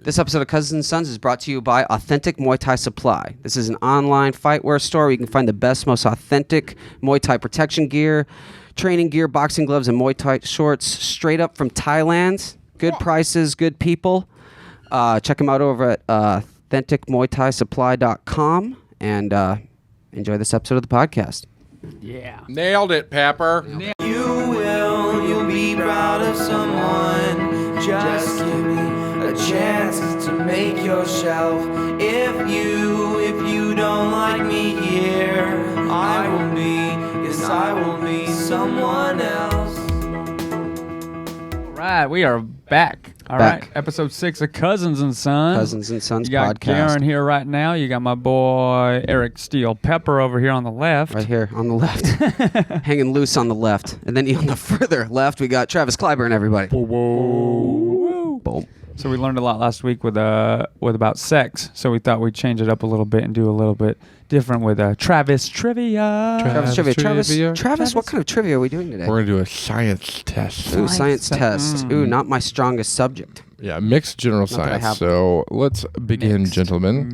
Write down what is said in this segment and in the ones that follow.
This episode of Cousins and Sons is brought to you by Authentic Muay Thai Supply. This is an online fightwear store where you can find the best, most authentic Muay Thai protection gear, training gear, boxing gloves, and Muay Thai shorts straight up from Thailand. Good prices, good people. Check them out over at authenticmuaythaisupply.com and enjoy this episode of the podcast. Yeah. Nailed it, Pepper. You'll be proud of someone. Just give me a chance to make your shelf. If you don't like me here, I will be someone else. All right, we are back. All right, episode 6 of Cousins and Sons. Cousins and Sons you got podcast. Garon here right now. You got my boy Eric Steele Pepper over here on the left. Right here on the left. Hanging loose on the left. And then on the further left, we got Travis Clyburn, everybody. Whoa. Boom. So we learned a lot last week with about sex. So we thought we'd change it up a little bit and do a little bit different with Travis Trivia. Travis, what kind of trivia are we doing today? We're going to do a science test. Ooh, science test. Ooh, not my strongest subject. Yeah, mixed general science. So let's begin, gentlemen.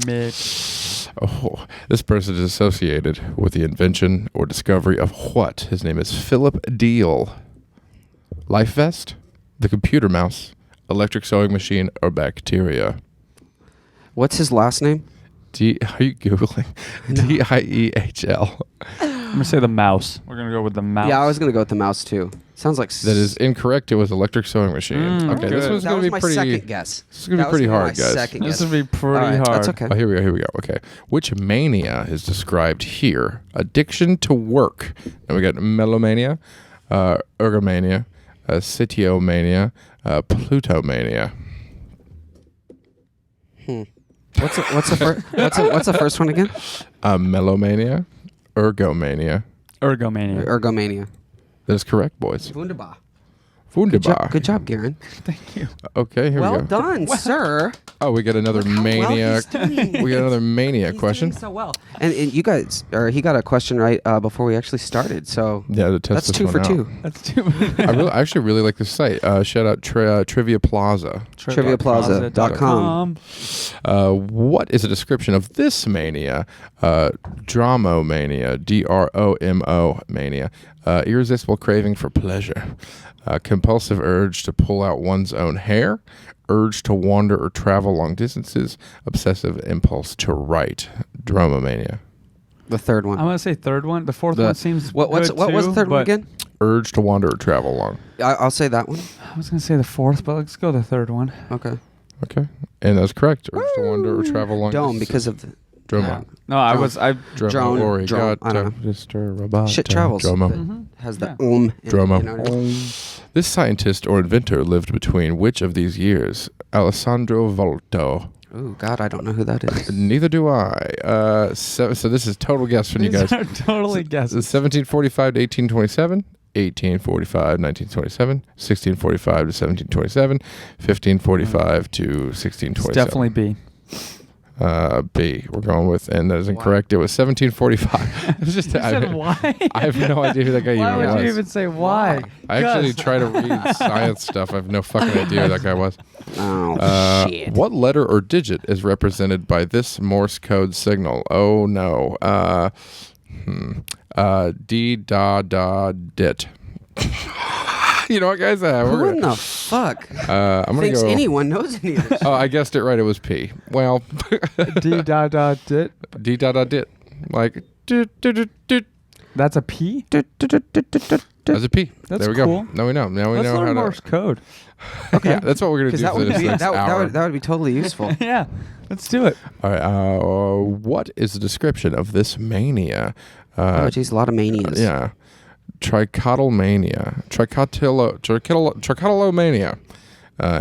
Oh, this person is associated with the invention or discovery of what? His name is Philip Deal. Life vest, the computer mouse, electric sewing machine, or bacteria? What's his last name? Are you Googling? No. Diehl. I'm going to say the mouse. We're going to go with the mouse. Yeah, I was going to go with the mouse, too. Sounds like... That is incorrect. It was electric sewing machine. Okay, this one's going to be pretty... That was my second guess. This is going to be pretty hard, guys. This will be pretty hard. That's okay. Oh, here we go. Okay. Which mania is described here? Addiction to work. And we got melomania, ergomania, sitiomania, plutomania. What's the first one again? Melomania, ergomania. Ergomania. That is correct, boys. Wunderbar. Wunderbar. Good job, Garon. Thank you. Okay, here we go. Well done, sir. Oh, we got another mania. We got another mania question. Doing so well. And you guys, he got a question right before we actually started. So yeah, to test that's this 2 for one 2. out. That's 2. I actually really like this site. Shout out Trivia Plaza. TriviaPlaza.com. What is a description of this mania? Dromomania. DROMO mania. Irresistible craving for pleasure. Compulsive urge to pull out one's own hair. Urge to wander or travel long distances. Obsessive impulse to write. Dromomania. The third one. I'm going to say third one. The fourth one seems what was the third one again? Urge to wander or travel long. I'll say that one. I was going to say the fourth, but let's go the third one. Okay. And that's correct. Urge to wander or travel long Dome distances. because of the... Dromo. No, I Drone. I don't know. Mr. Robot. Shit travels. Dromo. Has the Dromo. You know what I mean? This scientist or inventor lived between which of these years? Alessandro Volto. Oh, God, I don't know who that is. Neither do I. So this is total guess from you guys. These are totally guesses. 1745 to 1827. 1845, 1927, 1645 to 1727, 1545 to 1627. It's definitely B. B we're going with, and that is incorrect. It was 1745. It's just You said why? I have no idea who that guy even was. Why would you even say why? I actually try to read science stuff. I have no fucking idea who that guy was. Oh, shit. What letter or digit is represented by this Morse code signal? Oh no. D da da dit. You know what, guys? Who in the fuck I'm gonna thinks go. anyone knows any of this? Oh, I guessed it right. It was P. Well, D da da dit. D da da dit. Like dit. That's a P? That's a P. That's there we cool. go. Now we know. Now we Let's know learn how Morse to. code. Okay. Yeah, that's what we're gonna do for this next hour. That would be totally useful. Yeah, let's do it. All right. What is the description of this mania? Oh, geez, a lot of manias. Yeah. Trichotillomania. Trichotillomania.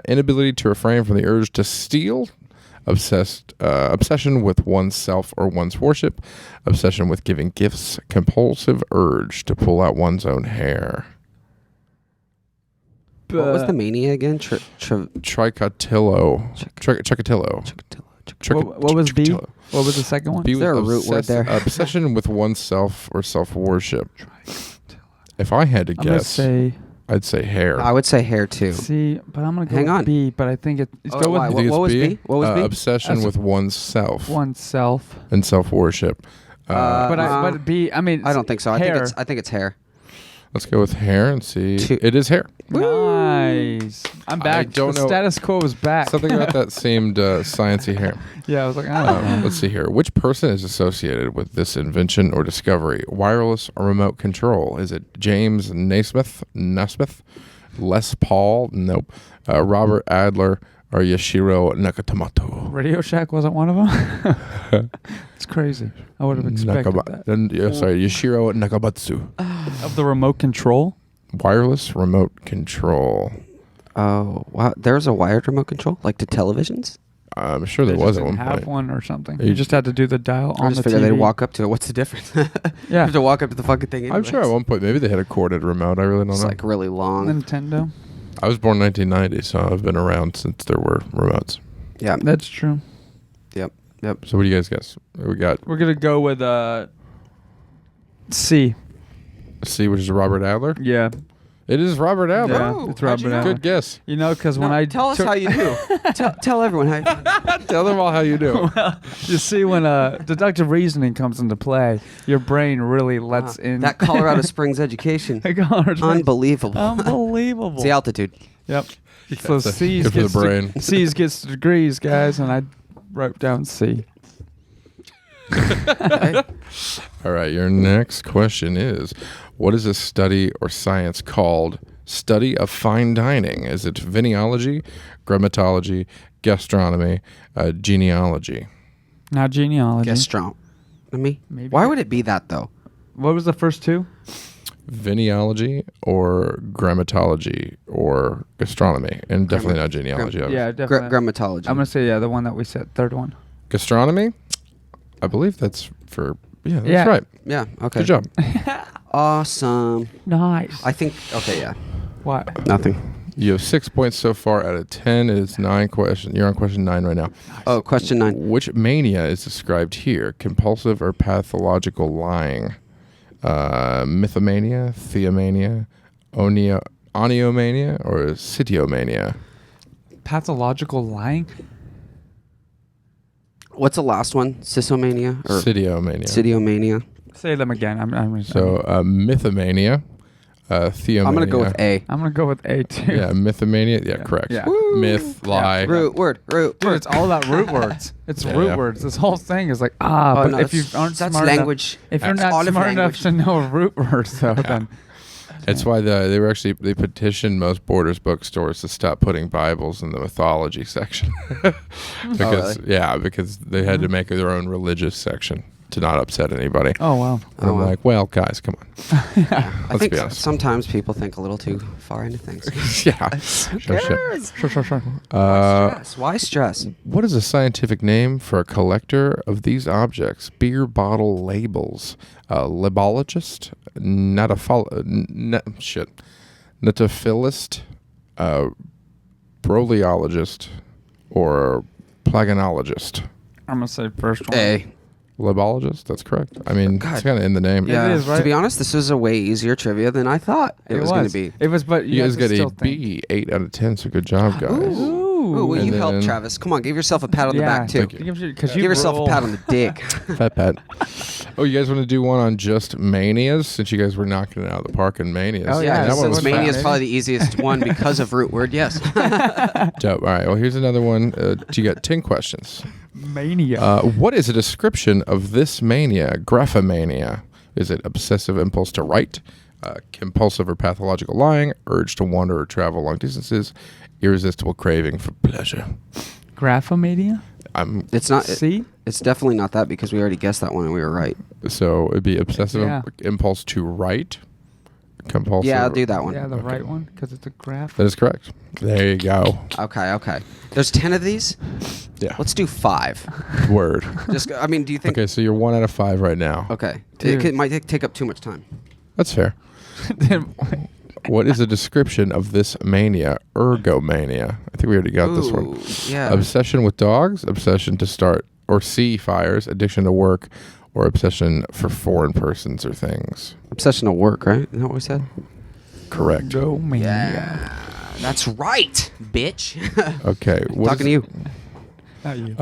Inability to refrain from the urge to steal. Obsession with oneself or one's worship. Obsession with giving gifts. Compulsive urge to pull out one's own hair. What was the mania again? Trichotillo. What was B? What was the second one? B Is there a root word there? Obsession with oneself or self-worship. If I had to I'm gonna guess, say I'd say hair. I would say hair too. C, but I'm gonna go Hang with on. B. But I think it's Oh, go why? with What was B? What was B? Obsession with oneself oneself. and self-worship. But B. I mean, I don't think so. Hair. I think it's hair. Let's go with hair and see. It is hair. Nice. I'm back. I don't the know. Status quo is back. Something about that seemed sciencey hair. Yeah, I was like, I don't know. Let's see here. Which person is associated with this invention or discovery? Wireless or remote control? Is it James Naismith? Les Paul? Nope. Robert Adler or Yashiro Nakamoto? Radio Shack wasn't one of them. It's crazy. I would have expected that. Yashiro Nakamatsu. Of the remote control? Wireless remote control. Oh, wow. There's a wired remote control? Like to televisions? I'm sure there They was just at one didn't have point. one or something. You You just had to do the dial I on just the figured TV. they'd walk up to it. What's the difference? You Yeah. have to walk up to the fucking thing I'm anyways. sure at one point maybe they had a corded remote. I really don't It's know. like really long. Nintendo. I was born in 1990, so I've been around since there were remotes. Yeah. That's true. Yep. So what do you guys guess? We got We're gonna go with C. C, which is Robert Adler. Yeah. It is Robert Adler. Yeah, Oh, it's how'd Robert you know? Adler. Good guess. You know, because when No, I tell us how you do. tell everyone how you do. Tell them all how you do. Well, you see, when deductive reasoning comes into play, your brain really lets in That Colorado Springs education. Unbelievable. Unbelievable. It's the altitude. Yep. So That's C's good for the gets brain. C's gets degrees, guys, and I wrote down C. Hey, All right, your next question is, what is a study or science called? Study of fine dining. Is it vinology, grammatology, gastronomy, genealogy? Not genealogy. gastronomy. Maybe. Why would it be that though? What was the first two? Vinology or grammatology or gastronomy, and definitely not genealogy. Yeah, definitely. Grammatology. I'm gonna say the one that we said, third one. Gastronomy? I believe that's for, that's Yeah. right. Yeah. Okay. Good job. Awesome. Nice. I think. Okay. Yeah. What? Nothing. You have 6 points so far out of 10. It is 9 questions. You're on question 9 right now. Oh, question 9. Which mania is described here? Compulsive or pathological lying? Mythomania, theomania, oniomania, or cytiomania? Pathological lying? What's the last one? Sisomania or Cytiomania. Cytiomania? Say them again. So mythomania, theomania. I'm gonna go with A. I'm gonna go with A too. Yeah, mythomania. Yeah, correct. Yeah. Myth, lie. Root word. Dude, it's all about root words. It's Yeah, root yeah. words. This whole thing is like Oh, but no, if you that's- aren't that's smart language. enough, if you're That's not all of smart enough language. to know root words, though, then That's why they petitioned most Borders bookstores to stop putting Bibles in the mythology section. Because because they had to make their own religious section to not upset anybody. oh wow. And I'm wow. like, well, guys, come on. I Let's think be honest. sometimes people think a little too far into things. Yeah. Who Sure. cares? Sure. Why stress? What is a scientific name for a collector of these objects? Beer bottle labels. Libologist? Netophilist? Broleologist? Or plagianologist? I'm gonna say first one. A. Libologist? That's correct. I mean, God. it's kind of in the name. Yeah. It is, right? To be honest, this was a way easier trivia than I thought it was going to be. It was, but You guys have to got a still think. B, 8 out of 10, so good job, guys. Ooh, will And you help, then- Travis? Come on, give yourself a pat on the back too. Thank you. Because Give yourself a pat on the dick. Fat pat. Oh, you guys want to do one on just manias, since you guys were knocking it out of the park in manias? Oh, yeah, that one since was mania fast. is probably the easiest one because of root word. Yes. Dope. All right. Well, here's another one. You got 10 questions. mania. What is a description of this mania? Graphomania. Is it obsessive impulse to write, compulsive or pathological lying, urge to wander or travel long distances, irresistible craving for pleasure? Graphomania. It's not. C. It's definitely not that because we already guessed that one and we were right. So it'd be obsessive Yeah. impulse to write, compulsive. Yeah, I'll do that one. Yeah, the Okay. right one because it's a graph. That is correct. There you go. Okay. There's 10 of these. Yeah. Let's do 5. Word. Just. I mean, do you think? Okay, so you're 1 out of 5 right now. Okay. Dude. It might take up too much time. That's fair. What is a description of this mania? Ergomania. I think we already got this one. Ooh, yeah. Obsession with dogs, obsession to start or see fires, addiction to work, or obsession for foreign persons or things. Obsession of work, right? Isn't that what we said? correct. Yeah. That's right, bitch. Okay. Talking to you. Not you.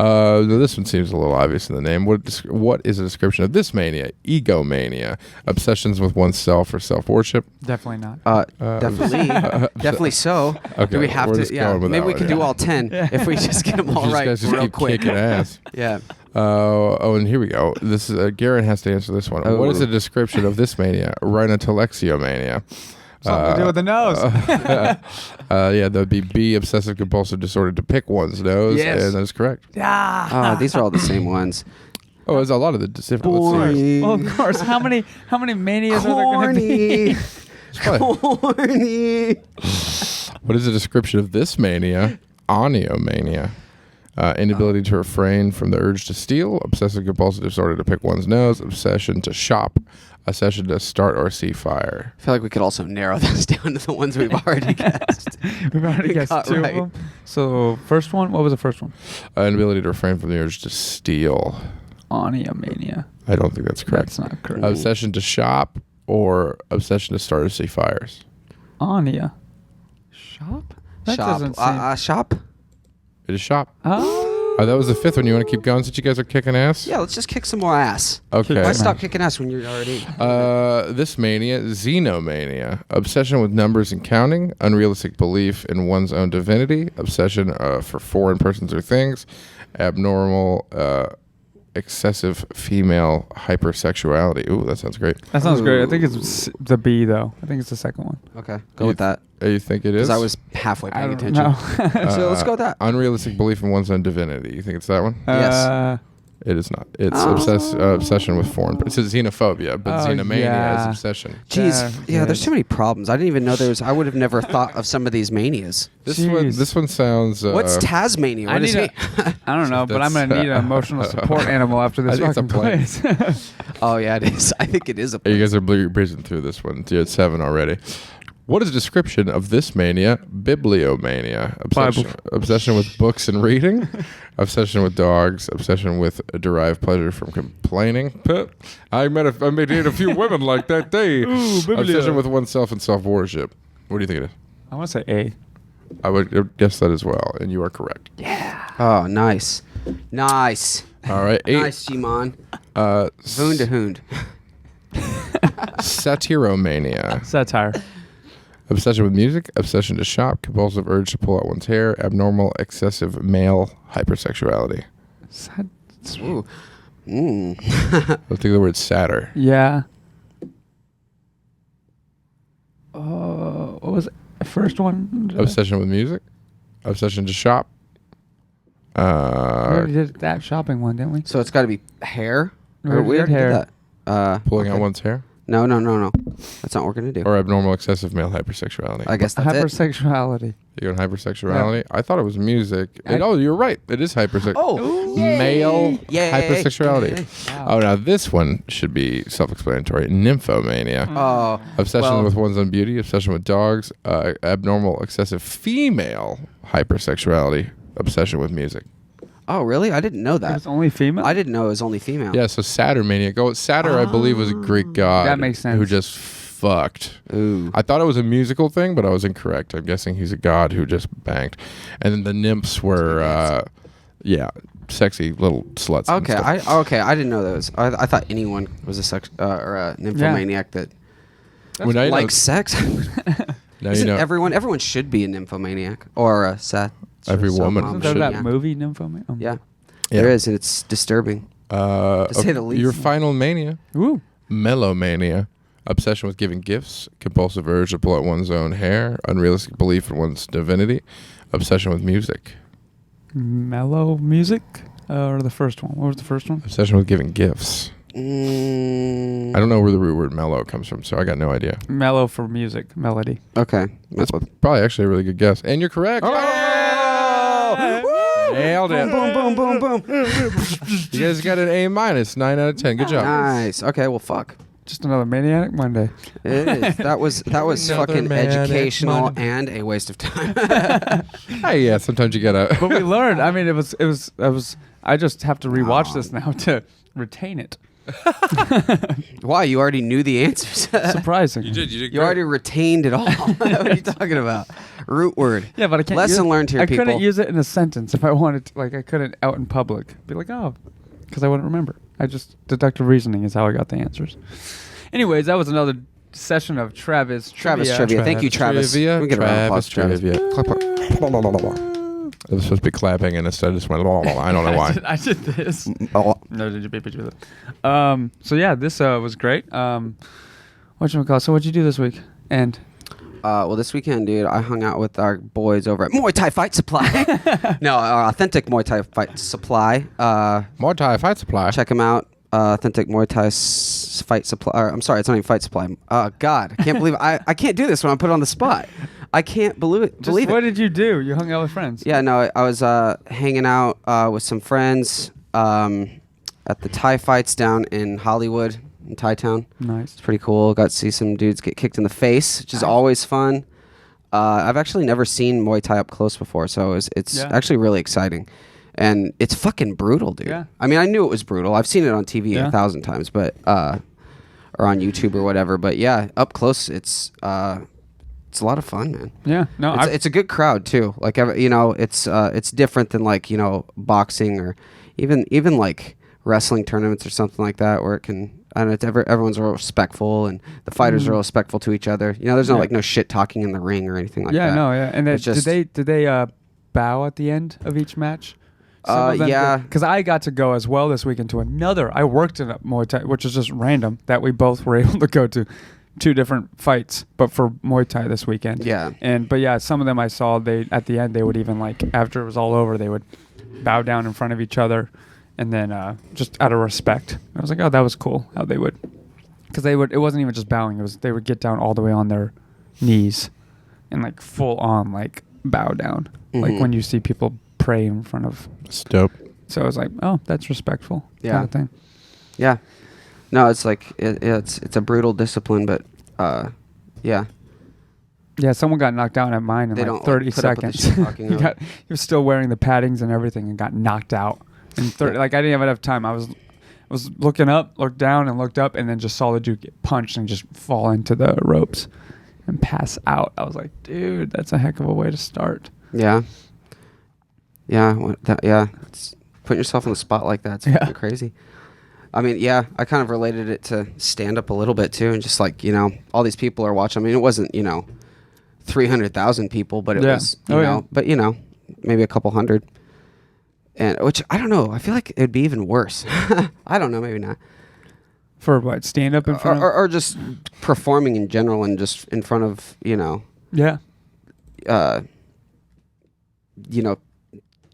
This one seems a little obvious in the name. What is a description of this mania? Egomania. Obsessions with oneself or self-worship. Definitely not. Definitely so. Okay, Do we have we're to? just Yeah. going with Maybe that we one, can do all 10 if we just get them all These right guys just real keep quick. kicking ass. Yeah. And here we go. This is Garon has to answer this one. Oh. What is a description of this mania? Rhinotelexiomania. Something to do with the nose. Yeah, that would be B, obsessive compulsive disorder to pick one's nose. Yes. And that's correct. Yeah. These are all the same ones. Oh, there's a lot of the different. Let's see. Well, of course. How many manias are there going to be? Corny. What is the description of this mania? Oniomania. Inability to refrain from the urge to steal, obsessive compulsive disorder to pick one's nose, obsession to shop, obsession to start or see fire. I feel like we could also narrow this down to the ones we've already guessed. We've already guessed got 2 right. of them. So first one, what was the first one? Inability to refrain from the urge to steal. Oniomania. I don't think that's correct. That's not correct. Obsession to shop or obsession to start or see fires. Onia. Shop? That doesn't seem... Shop? It is shop. Oh. That was the 5th one. You want to keep going since you guys are kicking ass? Yeah, let's just kick some more ass. Okay. Why stop kicking ass when you're already... This mania, xenomania, obsession with numbers and counting, unrealistic belief in one's own divinity, obsession for foreign persons or things, abnormal, excessive female hypersexuality. Ooh, that sounds great. That sounds great. I think it's the B, though. I think it's the second one. Okay, go with that. You think it is? Because I was halfway paying I don't attention. know. So let's go with that. Unrealistic belief in one's own divinity. You think it's that one? Yes. It is not. It's obsession with foreign. It's xenophobia, but xenomania is obsession. Jeez, yeah. There's too many problems. I didn't even know there was. I would have never thought of some of these manias. This one sounds. What's Tasmania? What is he? I don't know, but I'm gonna need an emotional support animal after this I think fucking it's a place. Oh yeah, it is. I think it is a. You guys are breezing through this one. You're at 7 already. What is a description of this mania? Bibliomania. Obsession with books and reading. Obsession with dogs. Obsession with derived pleasure from complaining. I dated a few women like that day. Ooh, Obsession with oneself and self-worship. What do you think it is? I want to say A. I would guess that as well, and you are correct. Yeah. Oh, nice. All right. 8. Nice, G-Mon. Hoon to hoond. Satiromania. Satire. Obsession with music, obsession to shop, compulsive urge to pull out one's hair, abnormal, excessive male hypersexuality. Ooh. Let's think of the word satyr. Yeah. What was the first one? Obsession with music, obsession to shop. We already did that shopping one, didn't we? So it's got to be hair. We already did hair. That. Pulling out one's hair. No. That's not what we're gonna do. Or abnormal, excessive male hypersexuality. I guess that's it. Hypersexuality. You got hypersexuality? Yeah. I thought it was music. You're right. It is hypersexuality. Oh, male yay. hypersexuality. Yay. Wow. Oh, now this one should be self-explanatory. Nymphomania. Oh, Obsession with one's own beauty. Obsession with dogs. Abnormal, excessive female hypersexuality. Obsession with music. Oh, really? I didn't know that. It's only female? I didn't know it was only female. Yeah, so Saturnmania. Satyr, I believe, was a Greek god. That makes sense. Who just fucked. Ooh. I thought it was a musical thing, but I was incorrect. I'm guessing he's a god who just banged. And then the nymphs were, sexy little sluts. Okay, I didn't know that was. I thought anyone was a sex or a nymphomaniac that likes sex. Now Isn't everyone should be a nymphomaniac or a every woman Isn't should. there that movie, Nymphomania? Yeah, there is, and it's disturbing. To say the least. Your final mania. Woo. Melomania. Obsession with giving gifts. Compulsive urge to pull out one's own hair. Unrealistic belief in one's divinity. Obsession with music. Mellow music? Or the first one? What was the first one? Obsession with giving gifts. I don't know where the root word mellow comes from, so I got no idea. Mellow for music, melody. Okay. That's probably actually a really good guess. And you're correct. Nailed it. Boom, boom, boom, boom. You guys got an A-, 9 out of 10. Good job. Nice. Okay, well, fuck. Just another Maniac Monday. It is. That was fucking educational Monday. and a waste of time. Hey, yeah, sometimes you gotta. But we learned. I mean, it was. I just have to rewatch this now to retain it. Why? You already knew the answers. Surprising. You did You already retained it all. What are you talking about? Root word. Yeah, but I can't. Lesson learned here, people. I couldn't use it in a sentence if I wanted to. Like, I couldn't out in public be like, oh, because I wouldn't remember. I just deductive reasoning is how I got the answers. Anyways, that was another session of Travis Trivia. Thank you, Travis. Trivia. We get a round of applause, Travis. Trivia. It was supposed to be clapping, and instead I just went, I don't know why. I did this. No, did you beep it? So yeah, this was great. Whatchamacallit? So what'd you do this week? And well, this weekend, dude, I hung out with our boys over at Muay Thai Fight Supply. No, our authentic Muay Thai Fight Supply. Muay Thai Fight Supply. Check them out. Authentic Muay Thai Fight Supply. I'm sorry, it's not even Fight Supply. God, I can't believe I can't do this when I'm put on the spot. I can't believe it. What did you do? You hung out with friends? Yeah, no, I was hanging out with some friends at the Thai fights down in Hollywood, in Thai Town. Nice. It's pretty cool. Got to see some dudes get kicked in the face, which is always fun. I've actually never seen Muay Thai up close before, so it's actually really exciting. And it's fucking brutal, dude. Yeah. I mean, I knew it was brutal. I've seen it on TV 1,000 times, but or on YouTube or whatever. But yeah, up close, it's a lot of fun, man. Yeah. No, it's a good crowd too. Like, you know, it's different than, like, you know, boxing or even like wrestling tournaments or something like that, where it can. I don't know, everyone's real respectful, and the fighters are real respectful to each other. You know, there's no shit talking in the ring or anything like that. Yeah, no, yeah. And did they bow at the end of each match? Yeah. Because I got to go as well this weekend to another. I worked in a Muay Thai, which is just random that we both were able to go to 2 different fights, but for Muay Thai this weekend. Yeah. But yeah, some of them I saw, they at the end, they would even, like, after it was all over, they would bow down in front of each other. And then just out of respect, I was like, oh, that was cool how they would, because it wasn't even just bowing. They would get down all the way on their knees and, like, full on, like, bow down. Like when you see people pray in front of. It's dope. So I was like, oh, that's respectful. Yeah. Kind of thing. Yeah. No, it's like, it's a brutal discipline, but yeah. Yeah, someone got knocked out at mine in like 30 seconds. He was still wearing the paddings and everything and got knocked out. In 30, like, I didn't have enough time. I was looking up, looked down, and looked up, and then just saw the dude get punched and just fall into the ropes and pass out. I was like, dude, that's a heck of a way to start. Yeah. Yeah. It's putting yourself on the spot like that. It's fucking crazy. I mean, yeah, I kind of related it to stand up a little bit too, and just like, you know, all these people are watching. I mean, it wasn't, you know, 300,000 people, but it was, you know, but, you know, maybe a couple hundred. And which, I don't know, I feel like it'd be even worse. I don't know, maybe not. For what, stand up in front of? Or just performing in general and just in front of, you know. Yeah. You know,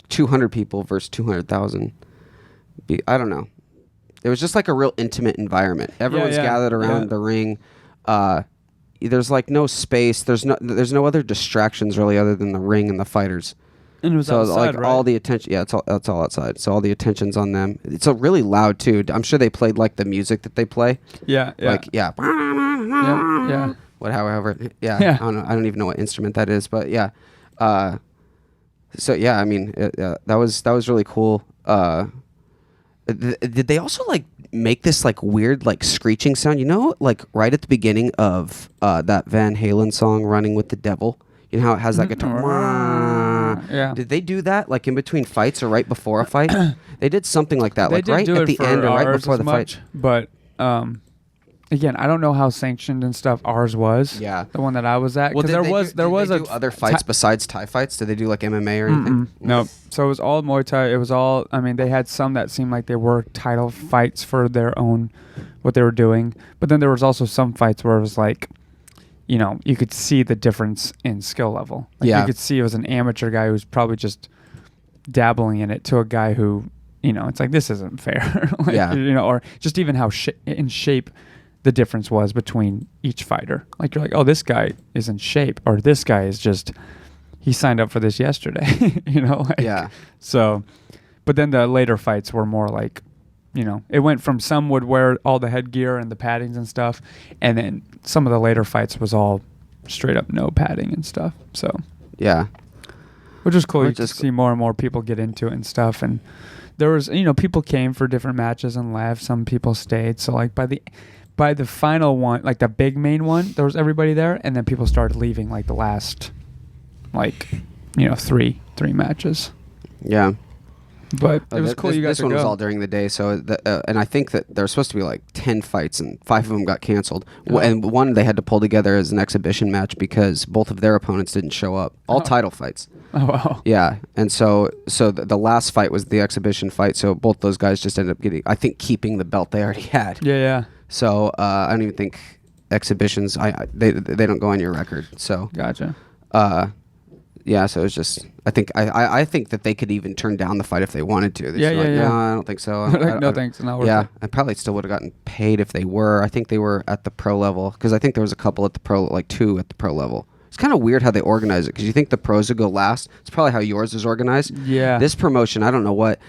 200 people versus 200,000. I don't know. It was just like a real intimate environment. Everyone's gathered around the ring. There's like no space. There's no other distractions really other than the ring and the fighters. And it was outside, like, right? all the attention, it's all outside. So all the attention's on them. It's really loud too. I'm sure they played like the music that they play. Yeah. Like yeah. However. Yeah. I don't know. I don't even know what instrument that is, but yeah. So yeah, I mean, that was really cool. Did they also like make this like weird like screeching sound? You know, like right at the beginning of that Van Halen song, "Running with the Devil." You know how it has that guitar? Yeah. Did they do that like in between fights or right before a fight? They did something like that, like right at the end or right before the fight. But again, I don't know how sanctioned and stuff ours was. Yeah. The one that I was at. Well, there was other fights besides Thai fights? Did they do like MMA or anything? No. So it was all Muay Thai. It was all, I mean, they had some that seemed like they were title fights for their own, what they were doing. But then there was also some fights where it was like, you know, you could see the difference in skill level. Like you could see it was an amateur guy who's probably just dabbling in it to a guy who, you know, it's like, this isn't fair. Like, you know, or just even how in shape the difference was between each fighter. Like, you're like, oh, this guy is in shape, or this guy is just, he signed up for this yesterday, you know? Like, so, but then the later fights were more like, you know, it went from some would wear all the headgear and the paddings and stuff, and then some of the later fights was all straight up no padding and stuff. So, yeah. Which is cool. You just see more and more people get into it and stuff. And there was, people came for different matches and left. Some people stayed. So like by the final one, like the big main one, there was everybody there, and then people started leaving like the last, three matches. Yeah. But it was cool. This one was all during the day, so and I think that there was supposed to be like 10 fights, and 5 of them got canceled. Oh. And one they had to pull together as an exhibition match because both of their opponents didn't show up. All title fights. Oh wow. Yeah, and so the last fight was the exhibition fight. So both those guys just ended up keeping the belt they already had. Yeah. So I don't even think exhibitions. They don't go on your record. So gotcha. Yeah, so it's just I think that they could even turn down the fight if they wanted to. Yeah. No, I don't think so. No thanks, not worth it. I probably still would have gotten paid if they were. I think they were at the pro level because I think there was a couple at the pro, like 2 at the pro level. It's kind of weird how they organize it because you think the pros would go last. It's probably how yours is organized. Yeah. This promotion, I don't know what,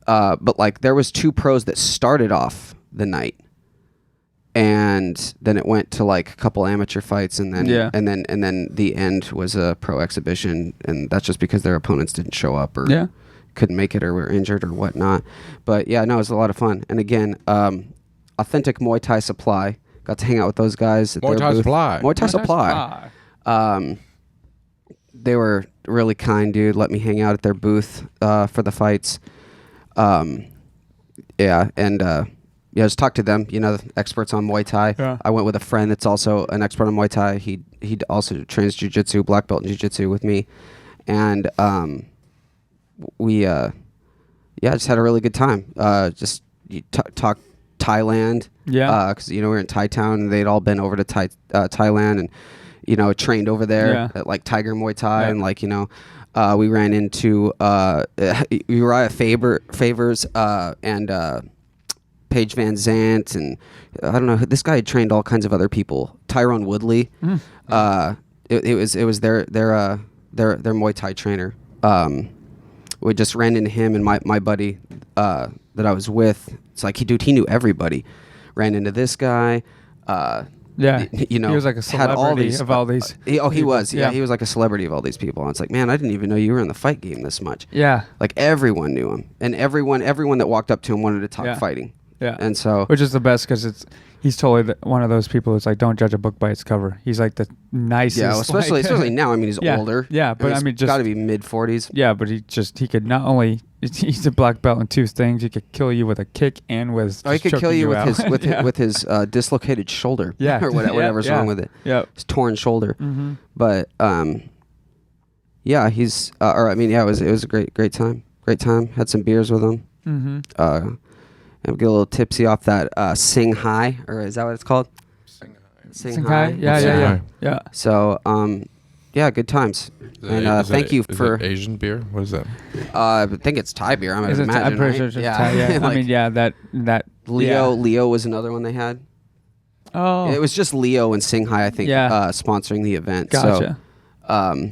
but like there was 2 pros that started off the night. And then it went to like a couple amateur fights, and then and then the end was a pro exhibition, and that's just because their opponents didn't show up or couldn't make it or were injured or whatnot. But yeah, no, it was a lot of fun. And again, Authentic Muay Thai Supply, got to hang out with those guys at Muay Thai Supply. Muay Thai Supply. They were really kind, dude. Let me hang out at their booth for the fights. Yeah, just talk to them, experts on Muay Thai. Yeah. I went with a friend that's also an expert on Muay Thai. He also trains jiu-jitsu, black belt in jiu-jitsu with me. And we just had a really good time. Just talk Thailand. Yeah. Because, we were in Thai town, and they'd all been over to Thailand and, trained over there at, like, Tiger Muay Thai. Yeah. And, we ran into Uriah Favors and... Paige Van Zant, and I don't know, this guy had trained all kinds of other people. Tyrone Woodley. It was their Muay Thai trainer. We just ran into him and my buddy that I was with. It's like he knew everybody. Ran into this guy. He was like a celebrity of all these. He was. Yeah, he was like a celebrity of all these people. And it's like, man, I didn't even know you were in the fight game this much. Yeah, like everyone knew him, and everyone that walked up to him wanted to talk fighting. Yeah, and so which is the best because he's totally one of those people who's like, don't judge a book by its cover. He's like the nicest. Yeah, especially now. I mean, he's older. Yeah, but I mean, just got to be mid-40s. Yeah, but he could not only he's a black belt in 2 things. He could kill you with a kick and with. He could kill you with his dislocated shoulder. Yeah, or whatever's wrong with it. Yeah, his torn shoulder. Mm-hmm. But he's it was a great time. Great time. Had some beers with him. Mm-hmm. And get a little tipsy off that Sing Hai, or is that what it's called? Sing Hai. Yeah. So, good times. Thank you for Asian beer. What is that? I think it's Thai beer. I'm pretty sure it's Thai. Yeah. Like, that Leo was another one they had. Oh, it was just Leo and Sing Hai, I think, sponsoring the event. Gotcha. So,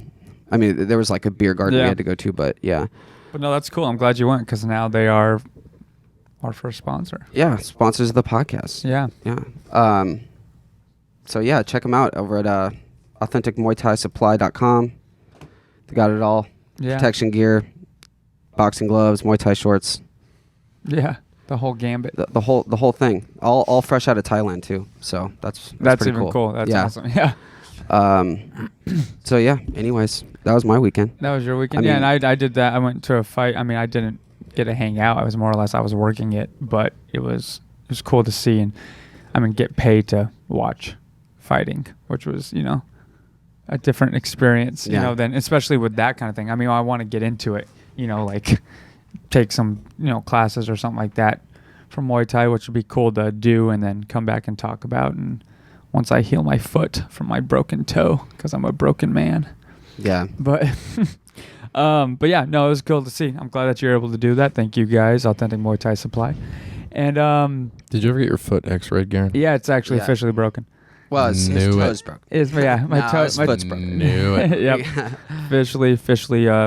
there was like a beer garden we had to go to, but yeah. But no, that's cool. I'm glad you went because now they are our first sponsor. Yeah, sponsors of the podcast. Yeah. So check them out over at AuthenticMuayThaiSupply.com. They got it all. Yeah. Protection gear, boxing gloves, Muay Thai shorts. Yeah, the whole gambit. The whole thing. All fresh out of Thailand too. So that's pretty even cool. That's awesome. Yeah. So anyways, that was my weekend. That was your weekend. And I did that. I went to a fight. I didn't get to hang out. I was more or less working it, but it was cool to see and get paid to watch fighting, which was a different experience than especially with that kind of thing. I want to get into it, like take some classes or something like that from Muay Thai, which would be cool to do and then come back and talk about. And once I heal my foot from my broken toe, because I'm a broken man. Yeah, but yeah, no, it was cool to see. I'm glad that you're able to do that. Thank you guys, Authentic Muay Thai Supply. And did you ever get your foot x-rayed, Garon? Yeah, it's actually officially broken. Well, his toe's broken. My foot's broken. Knew it. Yep, officially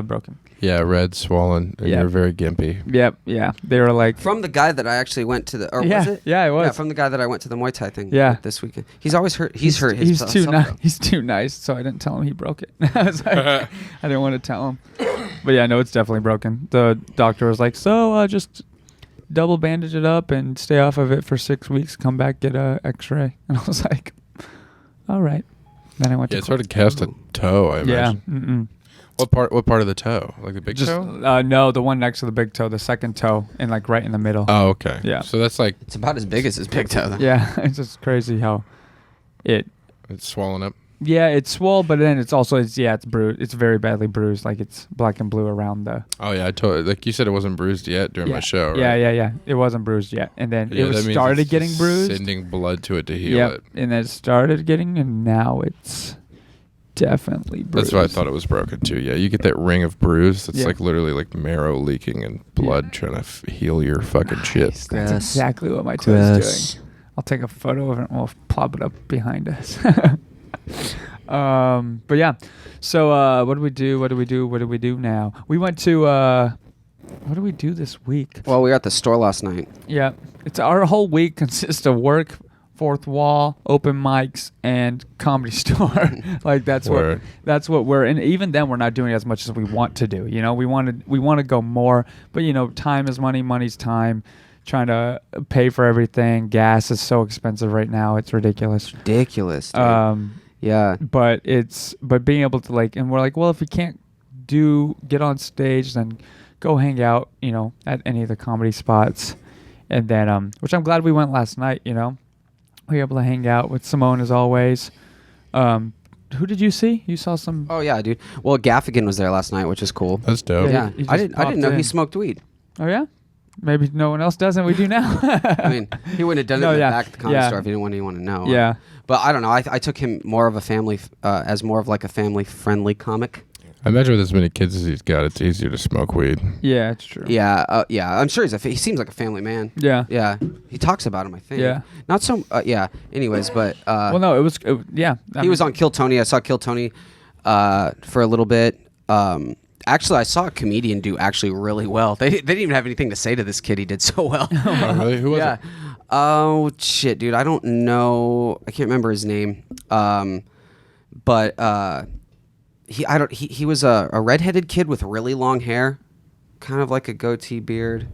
broken. Yeah, red, swollen, and you're very gimpy. Yep, yeah. They were like From the guy that I actually went to the, or yeah, was it? Yeah, it was. Yeah, from the guy that I went to the Muay Thai thing. Yeah. This weekend. He's always hurt. He's hurt. He's his too self, nice. though. He's too nice, so I didn't tell him he broke it. I was like, I didn't want to tell him. But yeah, no, it's definitely broken. The doctor was like, so just double bandage it up and stay off of it for 6 weeks. Come back, get a X-ray. And I was like, all right. Then I went to it's hard to cast a toe, I imagine. Yeah. Mm-mm. What part of the toe? Like the big toe? No, the one next to the big toe, the second toe, and like right in the middle. Oh, okay. Yeah. So that's like It's about as big as his big toe. Though. Yeah, it's just crazy how it's swollen up. Yeah, it's swole, but then it's also it's bruised. It's very badly bruised, like it's black and blue around the. Oh yeah, I totally. Like you said, it wasn't bruised yet during my show. Right? Yeah. It wasn't bruised yet, and then it that means started it's getting bruised. Sending blood to it to heal it. And then it started getting, and now it's definitely bruised. That's why I thought it was broken too. Yeah, you get that ring of bruise. It's like literally like marrow leaking and blood trying to heal your fucking shit. That's exactly what my toe is doing. I'll take a photo of it and we'll plop it up behind us. But yeah, so what do we do now? We went to what do we do this week? Well, we were at the store last night. Yeah, it's our whole week consists of work, fourth wall, open mics, and comedy store. Like that's what we're, and even then we're not doing as much as we want to do. You know, we want to go more, but you know, time is money, money's time. Trying to pay for everything. Gas is so expensive right now. It's ridiculous. Ridiculous. Dude. Yeah. But being able to like, and we're like, well, if we can't get on stage, then go hang out, you know, at any of the comedy spots. And then, which I'm glad we went last night, you know, we were able to hang out with Simone as always. Who did you see? You saw some. Oh yeah, dude. Well, Gaffigan was there last night, which is cool. That's dope. Yeah. I didn't know he smoked weed. Oh yeah? Maybe no one else does, and we do now. I mean, he wouldn't have done it in the back of the comedy store if he didn't want anyone to know. Yeah. But I don't know. I took him more of a family, as more of like a family-friendly comic. I imagine with as many kids as he's got, it's easier to smoke weed. Yeah, it's true. Yeah, yeah. I'm sure he seems like a family man. Yeah. Yeah. He talks about him, I think. Yeah. Not so. Yeah. Anyways, but. Well, no, yeah. He was on Kill Tony. I saw Kill Tony, for a little bit. Actually, I saw a comedian do actually really well. They didn't even have anything to say to this kid. He did so well. Oh, really? Who was it? Oh, shit, dude. I don't know. I can't remember his name. But he was a redheaded kid with really long hair, kind of like a goatee beard.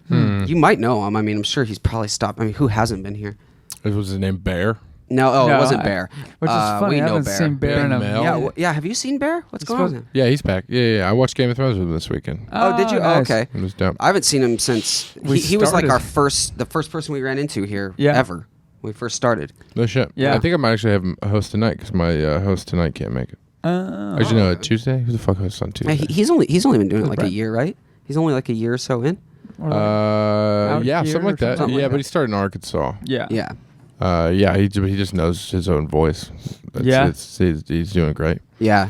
You might know him. I mean, I'm sure he's probably stopped. I mean, who hasn't been here? Was his name Bear? No, it wasn't Bear. Which is funny. We I know haven't Bear. seen Bear in a Mel. Yeah, have you seen Bear? What's going on? Yeah, he's back. Yeah. I watched Game of Thrones with him this weekend. Oh, did you? Nice. Oh, okay. It was dope. I haven't seen him since he was like the first person we ran into here ever when we first started. No shit. Yeah. I think I might actually have him host tonight because my host tonight can't make it. Actually, no, Tuesday. Who the fuck hosts on Tuesday? He's only been doing it like a year, right? He's only like a year or so in. Yeah, something like that. Something like but that. he started in Arkansas. Yeah. Yeah. He just knows his own voice. He's doing great. Yeah.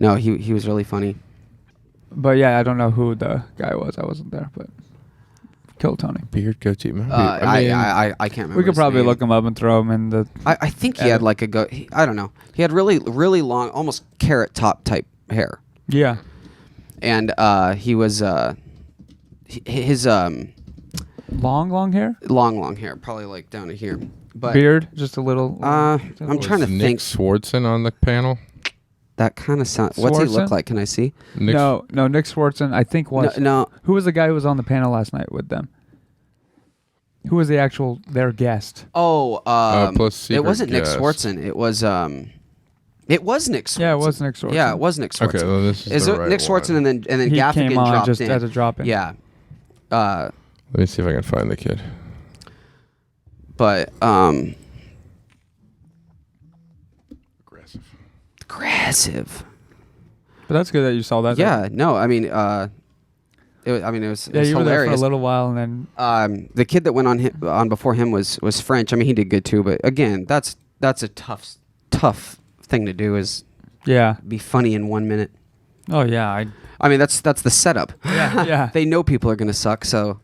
No, he was really funny. But yeah, I don't know who the guy was. I wasn't there, but Kill Tony. Beard goatee. I can't remember. We could his probably name. look him up and throw him in the. I think he had like I don't know. He had really long, almost carrot top type hair. Yeah. And he was his long hair. Long hair, probably like down to here. But beard, just a little. I'm trying to Nick think. Swartzen on the panel. That kind of sounds. What's he look like? Can I see? No, Nick Swartzen. I think was. No. Who was the guy who was on the panel last night with them? Who was their guest? Oh, plus it wasn't guest. Nick Swartzen. It was It was Nick Swartzen. Yeah, it was Nick Swartzen. Yeah, it was Nick Swartzen. Okay, well, this is the right Nick Swartzen, one. and then he Gaffigan came on dropped just in. as a drop in. Yeah. Let me see if I can find the kid. But aggressive. But that's good that you saw that. Yeah. No, I mean, it was Yeah, you were there for a hilarious. little while, and then. The kid that went on before him was French. I mean, he did good too. But again, that's a tough thing to do. Is be funny in 1 minute. Oh yeah, I mean, that's the setup. Yeah. They know people are gonna suck, so.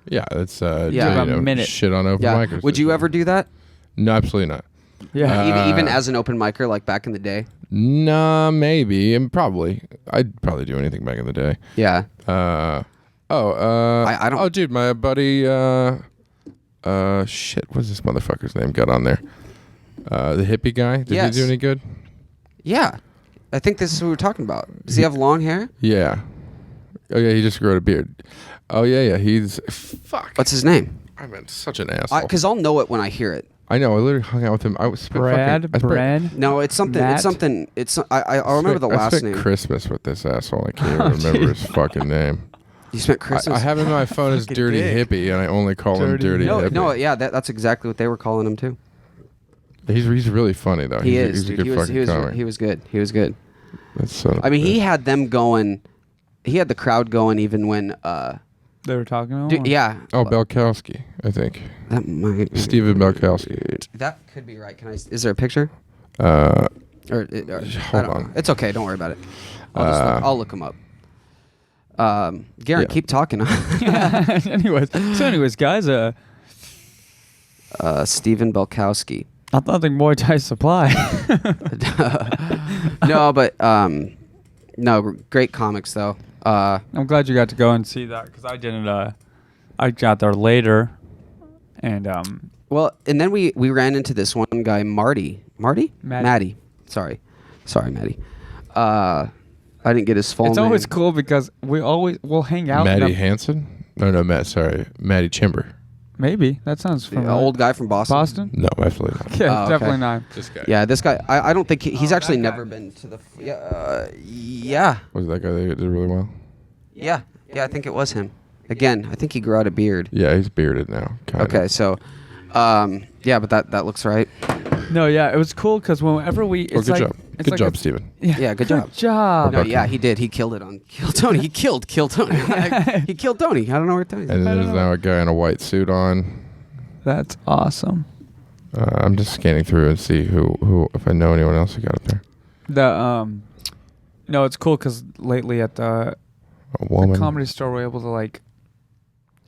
Yeah, that's Yeah. Give a minute. shit on open micers. Would you ever do that? No, absolutely not. Yeah. Even as an open micer, like back in the day. Nah, maybe. And probably. I'd probably do anything back in the day. Yeah. I don't. Oh, dude, my buddy. Shit. What's this motherfucker's name? Got on there. The hippie guy. Did he do any good? Yeah. I think this is what we're talking about. Does he have long hair? Yeah. Oh yeah, he just grew a beard. Oh yeah. He's fuck. What's his name? I'm such an asshole. Because I'll know it when I hear it. I know. I literally hung out with him. I was Brad. No, it's something. Matt? It's something. It's. I remember the last name. Christmas with this asshole. I can't even remember his fucking name. You spent Christmas. I have him on my phone as Dirty Hippie, and I only call him Dirty Hippie. No, yeah, that's exactly what they were calling him too. He's really funny though. He's a good fucking comic. He was good. He was good. That's so. I mean, he had them going. He had the crowd going even when. They were talking to him? Yeah. Oh, Belkowski, I think. That might be. Stephen Belkowski. That could be right. Is there a picture? Hold on. It's okay. Don't worry about it. I'll look him up. Garon, keep talking. Anyways, guys. Stephen Belkowski. I think Muay Thai Supply. No, but no, great comics though. I'm glad you got to go and see that because I didn't. I got there later, and well, and then we ran into this one guy, Maddie. Sorry, Maddie. I didn't get his full name. It's always cool because we'll hang out. Maddie Hansen? No, Maddie Chimber. Maybe that sounds familiar. The old guy from Boston. Boston? No, absolutely not. Yeah, definitely not. This guy. Yeah, this guy. I don't think he's actually never been to the. Yeah. Was it that guy that did really well? Yeah, I think it was him. Again, I think he grew out a beard. Yeah, he's bearded now. Okay, so, yeah, but that looks right. No, yeah, it was cool because whenever we. It's good like, job. Good job, Steven. Yeah, good job. Good job. No, yeah, he did. He killed it on Kill Tony. He killed Tony. He killed Tony. I don't know where Tony's. And then there's now a guy in a white suit on. That's awesome. I'm just scanning through and see who if I know anyone else who got up there. No, it's cool because lately at the Comedy Store we're able to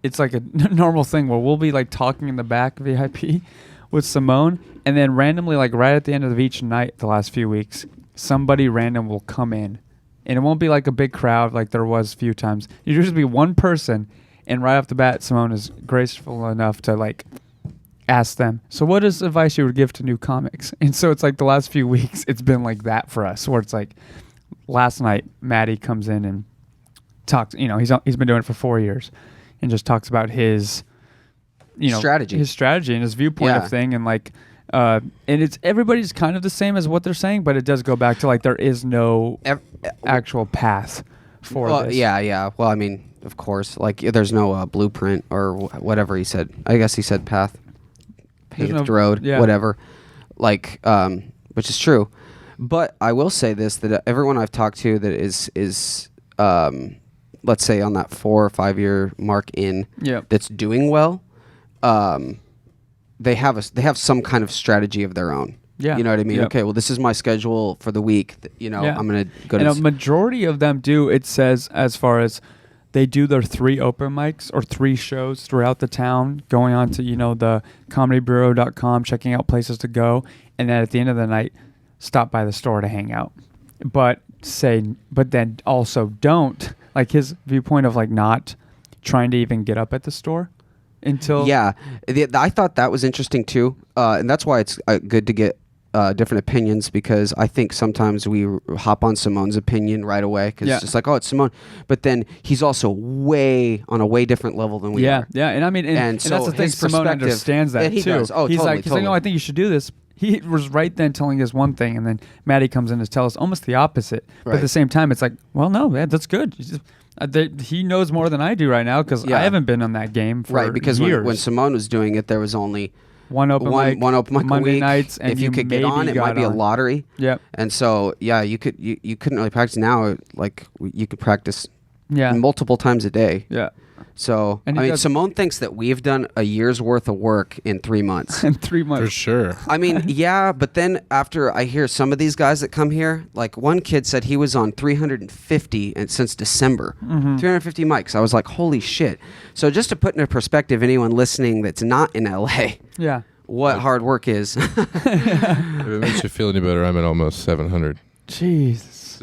it's like a normal thing where we'll be talking in the back VIP with Simone, and then randomly right at the end of each night the last few weeks, somebody random will come in, and it won't be a big crowd like there was a few times. It'll just be one person, and right off the bat, Simone is graceful enough to ask them, so what is advice you would give to new comics? And so it's the last few weeks it's been like that for us, where it's last night Maddie comes in and talks, he's been doing it for 4 years and just talks about his strategy and his viewpoint of thing, and and it's everybody's kind of the same as what they're saying, but it does go back to there is no actual path for this. Yeah. Well, I mean, of course, there's no blueprint or whatever he said. I guess he said path. Paved road, whatever, which is true. But I will say this, that everyone I've talked to that is let's say on that 4 or 5 year mark that's doing well, they have some kind of strategy of their own. Yeah. You know what I mean? Yep. Okay, well, this is my schedule for the week. I'm going to go to... And a majority of them do, it says, as far as they do their 3 open mics or 3 shows throughout the town, going on to, the comedybureau.com, checking out places to go, and then at the end of the night, stop by the store to hang out. But then also don't, his viewpoint of not trying to even get up at the store until... Yeah, I thought that was interesting too, and that's why it's good to get different opinions, because I think sometimes we hop on Simone's opinion right away because it's just it's Simone, but then he's also on a way different level than we are. Yeah, and I mean, and so that's the thing. Simone understands that he too. Does. Oh, he's totally. He's like, no, I think you should do this. He was right then telling us one thing, and then Maddie comes in to tell us almost the opposite. Right. But at the same time, it's well, no, man, that's good. He knows more than I do right now because I haven't been on that game for years. Because when Simone was doing it, there was only one open mic Monday a week. nights, and if you could get on, it might be a lottery. Yep. And so you couldn't really practice. Now you could practice multiple times a day. Yeah. So Simone thinks that we've done a year's worth of work in 3 months. In 3 months, for sure. I mean, yeah, but then after I hear some of these guys that come here, one kid said he was on 350 since December. 350 mics. I was like, holy shit. So just to put into perspective, anyone listening that's not in LA, what hard work is. If it makes you feel any better, I'm at almost 700. Jesus.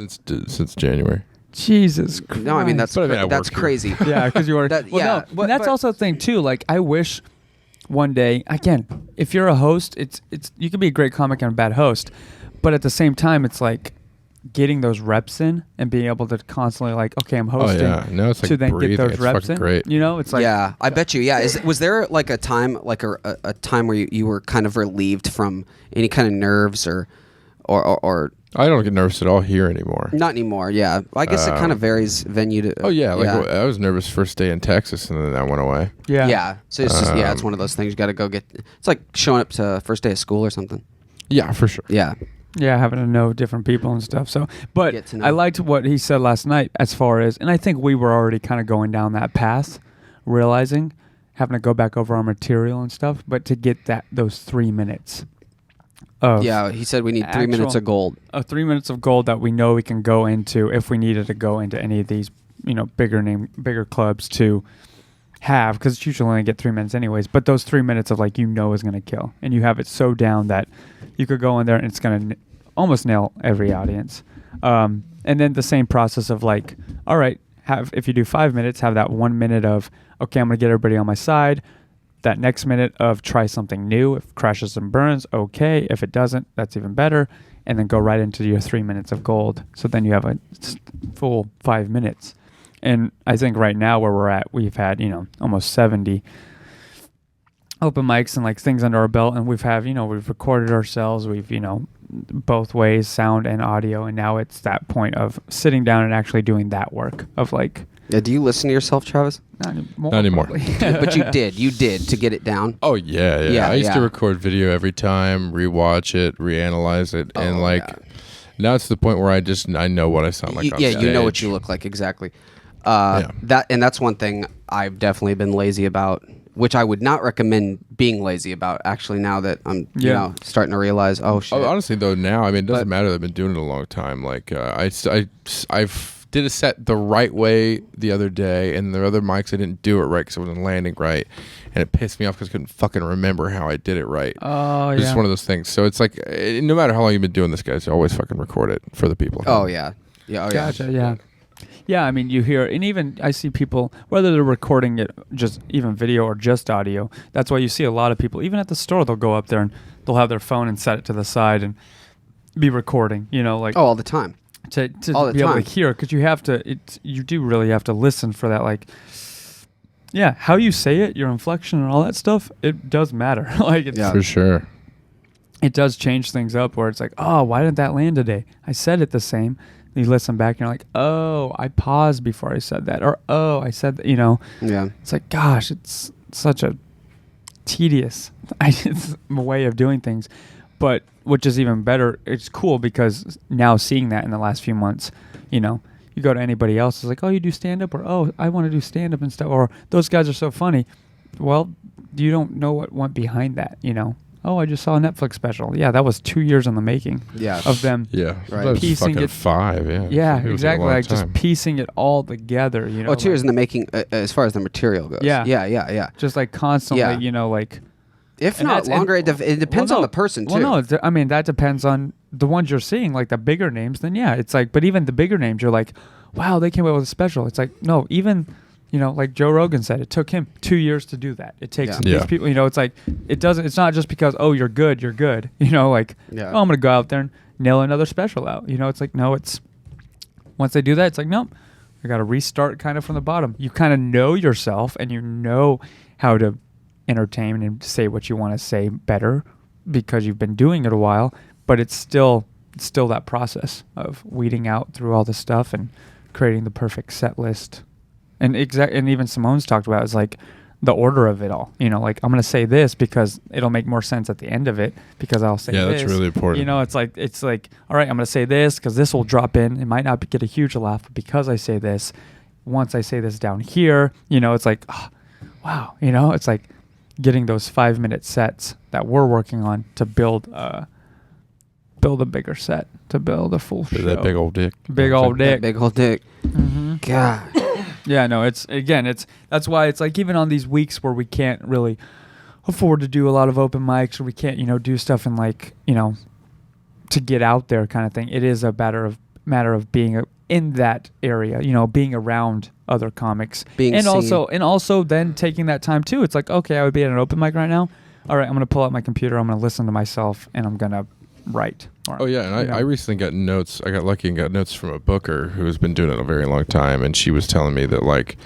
Since January. Jesus Christ. No, I mean that's that's crazy. Yeah, because you were. That, well, yeah, no, that's also the thing too. Like, I wish one day, again, if you're a host, it's you can be a great comic and a bad host, but at the same time, it's like getting those reps in and being able to constantly like, okay, I'm hosting. Oh yeah, no, it's like to then breathing. get those reps in. Great. You know, it's like yeah, I bet you. Yeah, was there like a time, like a time where you were kind of relieved from any kind of nerves or I don't get nervous at all here anymore. Not anymore. Yeah, I guess it kind of varies venue to. Oh yeah, I was nervous first day in Texas, and then that went away. Yeah. Yeah. So it's just it's one of those things you got to go get. It's like showing up to first day of school or something. Yeah, for sure. Yeah. Yeah, having to know different people and stuff. So, but I liked what he said last night as far as, and I think we were already kind of going down that path, realizing having to go back over our material and stuff, but to get those 3 minutes. Yeah, he said we need 3 minutes of gold. 3 minutes of gold that we know we can go into if we needed to go into any of these, bigger clubs to have, because it's usually only get 3 minutes anyways. But those 3 minutes of like is going to kill, and you have it so down that you could go in there and it's going to almost nail every audience. And then the same process of like, all right, if you do 5 minutes, have that 1 minute of okay, I'm going to get everybody on my side. That next minute of try something new. If it crashes and burns, okay. If it doesn't, that's even better. And then go right into your 3 minutes of gold. So then you have a full 5 minutes. And I think right now where we're at, we've had, almost 70 open mics and like things under our belt. And we've recorded ourselves. We've, both ways, sound and audio. And now it's that point of sitting down and actually doing that work of like. Yeah, do you listen to yourself, Travis? Not anymore. But you did to get it down. Oh yeah. I used to record video every time, rewatch it, reanalyze it, and now it's to the point where I know what I sound like on stage. You know what you look like exactly. That's one thing I've definitely been lazy about, which I would not recommend being lazy about. Actually, now that I'm starting to realize, oh shit. Honestly though, now I mean it doesn't matter that I've been doing it a long time. Like I've did a set the right way the other day, and the other mics I didn't do it right because it wasn't landing right, and it pissed me off because I couldn't fucking remember how I did it right. Oh, it's just one of those things. So it's like, no matter how long you've been doing this, guys, you always fucking record it for the people. Oh yeah, yeah, gotcha, yeah. Yeah, I mean, you hear, and even I see people, whether they're recording it, just even video or just audio. That's why you see a lot of people, even at the store, they'll go up there and they'll have their phone and set it to the side and be recording. All the time. To be able to hear, because you do really have to listen for that, like, how you say it, your inflection and all that stuff, it does matter. For sure. It does change things up where it's like, oh, why didn't that land today? I said it the same. And you listen back and you're like, oh, I paused before I said that, or oh, I said that, Yeah. It's like, gosh, it's such a tedious way of doing things. But which is even better, it's cool because now seeing that in the last few months, you go to anybody else, it's like, oh, you do stand-up, or oh, I want to do stand-up and stuff, or those guys are so funny. Well, you don't know what went behind that, Oh, I just saw a Netflix special. Yeah, that was 2 years in the making of them. Yeah, right. Piecing it 5, yeah. Yeah, exactly. Like just piecing it all together, 2 years in the making as far as the material goes. Yeah. Just like constantly, like. If not longer, it depends on the person, too. Well, no, I mean, that depends on the ones you're seeing, like the bigger names, then it's like, but even the bigger names, you're like, wow, they came up with a special. It's like, no, even, like Joe Rogan said, it took him 2 years to do that. It takes these people, it's like, it's not just because, oh, you're good. Like, oh, I'm going to go out there and nail another special out. It's like, no, it's, once they do that, it's like, nope, I got to restart kind of from the bottom. You kind of know yourself and you know how to entertain and say what you want to say better because you've been doing it a while, but it's still that process of weeding out through all the stuff and creating the perfect set list. And even Simone's talked about is like the order of it all. Like I'm going to say this because it'll make more sense at the end of it because I'll say this. Yeah, that's really important. It's like all right, I'm going to say this because this will drop in. It might not get a huge laugh, but because I say this, once I say this down here, it's like, oh, wow, it's like getting those 5 minute sets that we're working on to build a bigger set, to build a full show. That big old dick. Big old dick. Mm-hmm. God. Yeah, no, that's why it's like even on these weeks where we can't really afford to do a lot of open mics or we can't, do stuff in like, to get out there kind of thing. It is a matter of being in that area, you know, being around other comics, being and seen. also then taking that time too. It's like, okay, I would be at an open mic right now. All right, I'm gonna pull out my computer. I'm gonna listen to myself, and I'm gonna write. Oh yeah, and I recently got notes. I got lucky and got notes from a booker who's been doing it a very long time, and she was telling me that like